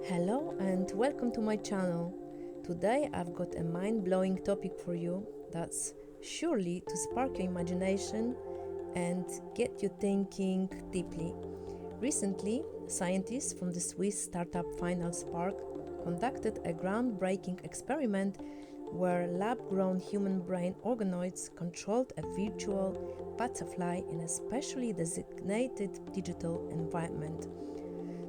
Hello and welcome to my channel. Today I've got a mind-blowing topic for you that's surely to spark your imagination and get you thinking deeply. Recently, scientists from the Swiss startup Final Spark conducted a groundbreaking experiment where lab-grown human brain organoids controlled a virtual butterfly in a specially designated digital environment.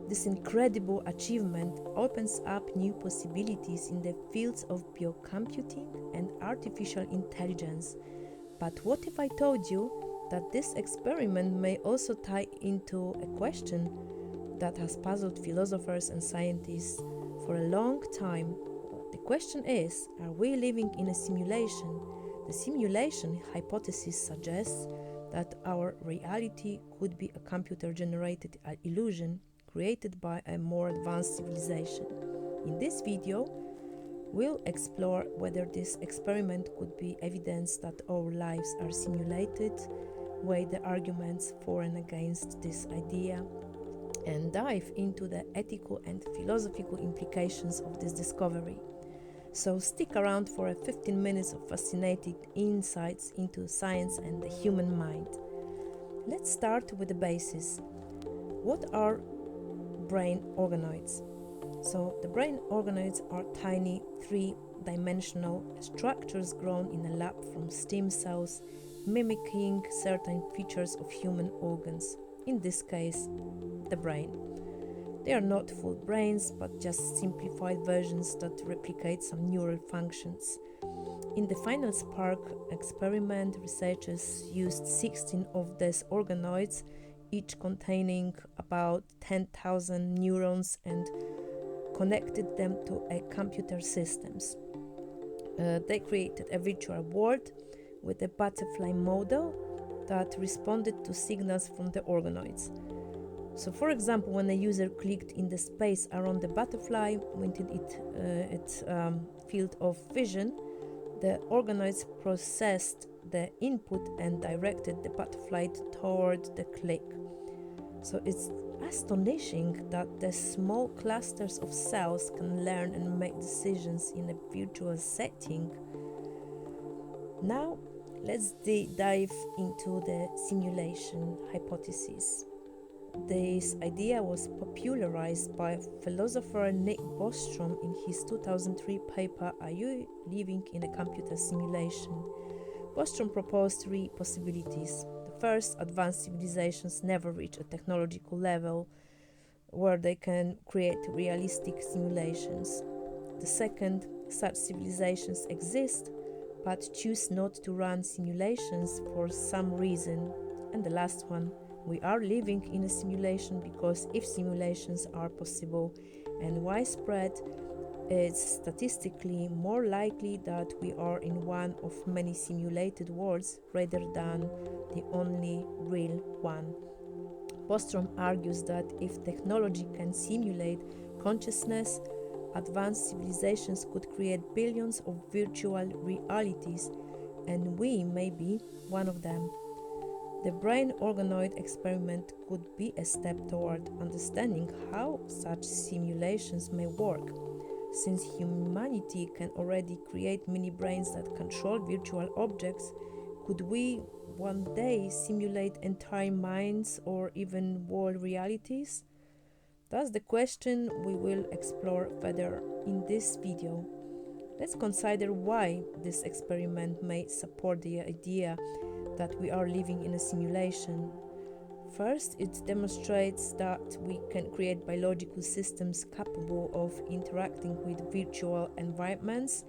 This incredible achievement opens up new possibilities in the fields of biocomputing and artificial intelligence. But what if I told you that this experiment may also tie into a question that has puzzled philosophers and scientists for a long time? The question is, are we living in a simulation? The simulation hypothesis suggests that our reality could be a computer-generated illusion created by a more advanced civilization. In this video, we'll explore whether this experiment could be evidence that our lives are simulated, weigh the arguments for and against this idea, and dive into the ethical and philosophical implications of this discovery. So stick around for 15 minutes of fascinating insights into science and the human mind. Let's start with the basis. What are brain organoids? So the brain organoids are tiny three-dimensional structures grown in a lab from stem cells, mimicking certain features of human organs, in this case the brain. They are not full brains but just simplified versions that replicate some neural functions. In the Final Spark experiment, researchers used 16 of these organoids, each containing about 10,000 neurons, and connected them to a computer systems. They created a virtual world with a butterfly model that responded to signals from the organoids. So, for example, when a user clicked in the space around the butterfly within its field of vision, the organoids processed the input and directed the butterfly toward the click. So it's astonishing that the small clusters of cells can learn and make decisions in a virtual setting. Now let's dive into the simulation hypothesis. This idea was popularized by philosopher Nick Bostrom in his 2003 paper, Are You Living in a Computer Simulation? Bostrom proposed three possibilities. The first, advanced civilizations never reach a technological level where they can create realistic simulations. The second, such civilizations exist but choose not to run simulations for some reason. And the last one, we are living in a simulation because if simulations are possible and widespread, it's statistically more likely that we are in one of many simulated worlds rather than the only real one. Bostrom argues that if technology can simulate consciousness, advanced civilizations could create billions of virtual realities, and we may be one of them. The brain organoid experiment could be a step toward understanding how such simulations may work. Since humanity can already create mini brains that control virtual objects, could we one day simulate entire minds or even whole realities? That's the question we will explore further in this video. Let's consider why this experiment may support the idea that we are living in a simulation. First, it demonstrates that we can create biological systems capable of interacting with virtual environments.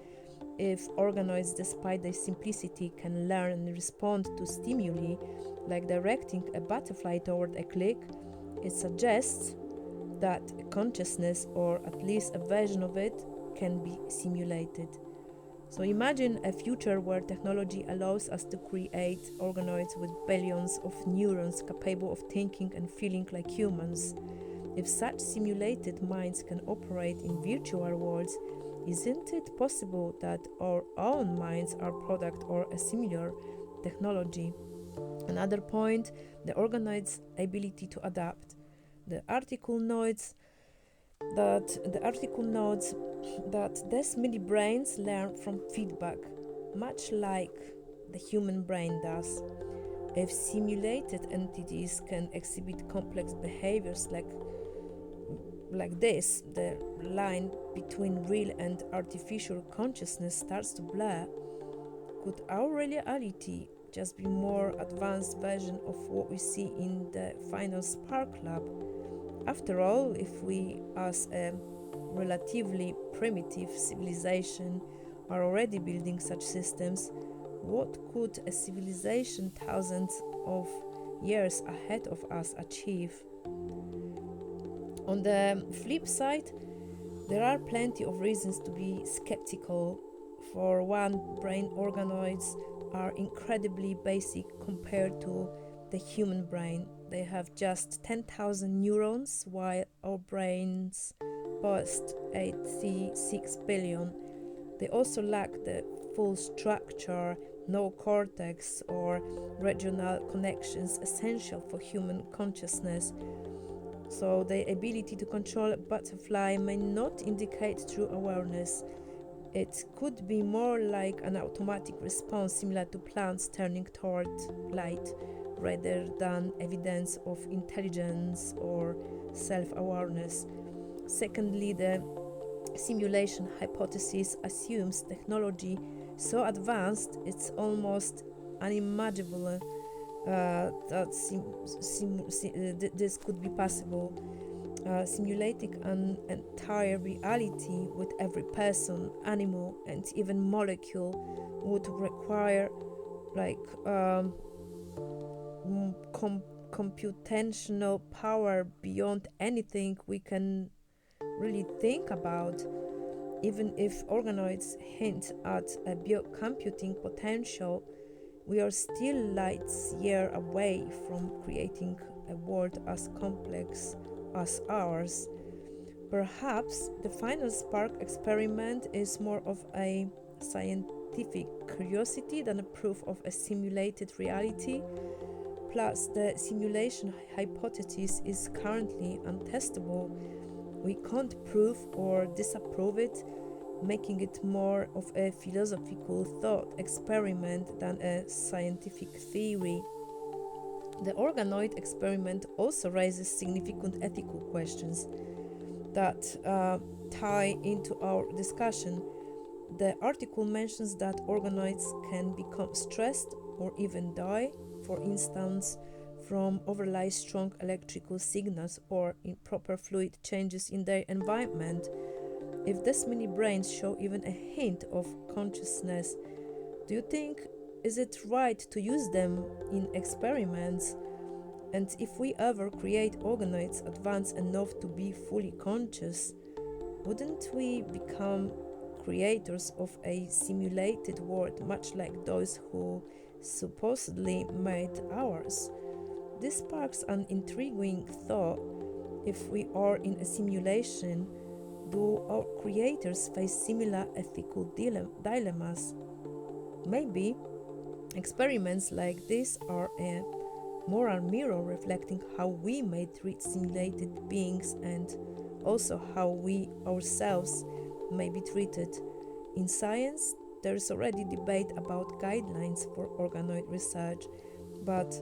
If organoids, despite their simplicity, can learn and respond to stimuli, like directing a butterfly toward a click, it suggests that consciousness, or at least a version of it, can be simulated. So imagine a future where technology allows us to create organoids with billions of neurons capable of thinking and feeling like humans. If such simulated minds can operate in virtual worlds, isn't it possible that our own minds are product or a similar technology? Another point, the organoids' ability to adapt. The article notes that the article notes that these mini brains learn from feedback, much like the human brain does. If simulated entities can exhibit complex behaviors like this, the line between real and artificial consciousness starts to blur. Could our reality just be more advanced version of what we see in the final Spark Lab? After all, if we as a relatively primitive civilization are already building such systems, what could a civilization thousands of years ahead of us achieve? On the flip side, there are plenty of reasons to be skeptical. For one, brain organoids are incredibly basic compared to the human brain. They have just 10,000 neurons, while our brains boast 86 billion. They also lack the full structure, no cortex or regional connections essential for human consciousness. So the ability to control a butterfly may not indicate true awareness. It could be more like an automatic response similar to plants turning toward light, rather than evidence of intelligence or self-awareness. Secondly, the simulation hypothesis assumes technology so advanced it's almost unimaginable that this could be possible. Simulating an entire reality with every person, animal, and even molecule would require computational power beyond anything we can really think about. Even if organoids hint at a biocomputing potential, we are still lights years away from creating a world as complex as ours. Perhaps the final Spark experiment is more of a scientific curiosity than a proof of a simulated reality. Plus, the simulation hypothesis is currently untestable. We can't prove or disapprove it, making it more of a philosophical thought experiment than a scientific theory. The organoid experiment also raises significant ethical questions that tie into our discussion. The article mentions that organoids can become stressed or even die, for instance, from overly strong electrical signals or improper fluid changes in their environment. If these mini brains show even a hint of consciousness, do you think is it right to use them in experiments? And if we ever create organoids advanced enough to be fully conscious, wouldn't we become creators of a simulated world much like those who supposedly made ours? This sparks an intriguing thought. If we are in a simulation, do our creators face similar ethical dilemmas? Maybe experiments like this are a moral mirror reflecting how we may treat simulated beings and also how we ourselves may be treated. In science, there is already debate about guidelines for organoid research, but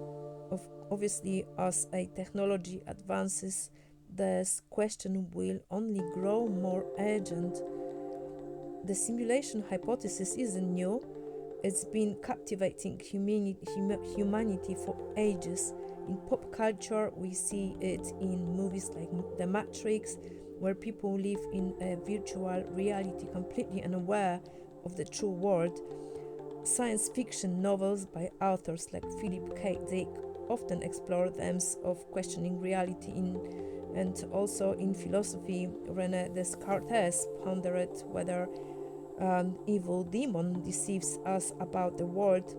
obviously, as a technology advances, this question will only grow more urgent. The simulation hypothesis isn't new. It's been captivating humanity for ages. In pop culture, we see it in movies like The Matrix, where people live in a virtual reality completely unaware of the true world. Science fiction novels by authors like Philip K. Dick often explore themes of questioning reality and also in philosophy, René Descartes pondered whether an evil demon deceives us about the world,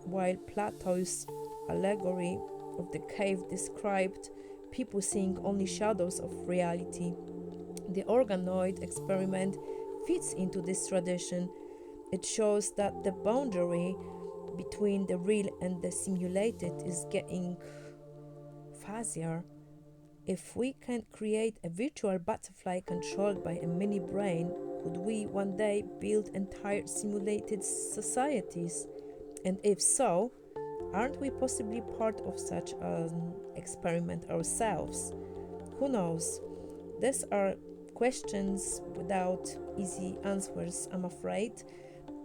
while Plato's allegory of the cave described people seeing only shadows of reality. The organoid experiment fits into this tradition. It shows that the boundary between the real and the simulated is getting fuzzier. If we can create a virtual butterfly controlled by a mini brain, could we one day build entire simulated societies? And if so, aren't we possibly part of such an experiment ourselves? Who knows? These are questions without easy answers, I'm afraid,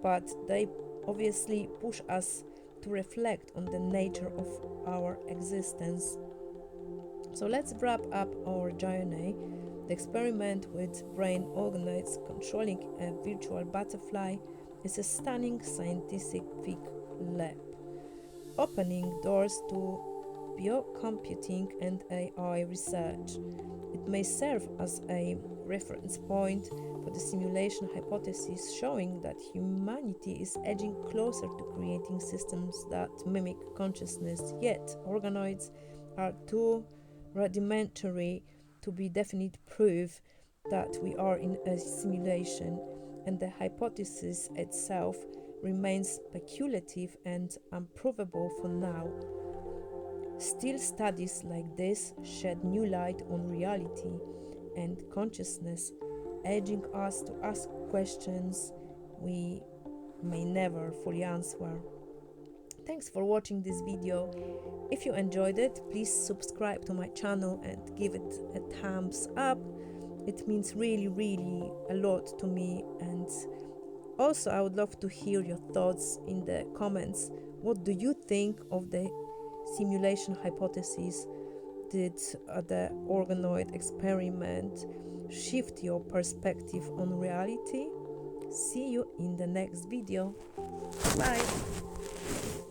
but they obviously push us to reflect on the nature of our existence. So let's wrap up our journey. The experiment with brain organoids controlling a virtual butterfly is a stunning scientific leap, opening doors to biocomputing and AI research. It may serve as a reference point for the simulation hypothesis, showing that humanity is edging closer to creating systems that mimic consciousness, yet organoids are too rudimentary to be definite proof that we are in a simulation, and the hypothesis itself remains speculative and unprovable for now. Still, studies like this shed new light on reality and consciousness, urging us to ask questions we may never fully answer. Thanks for watching this video. If you enjoyed it, please subscribe to my channel and give it a thumbs up. It means really a lot to me, and also I would love to hear your thoughts in the comments. What do you think of the simulation hypothesis? Did the organoid experiment shift your perspective on reality? See you in the next video. Bye!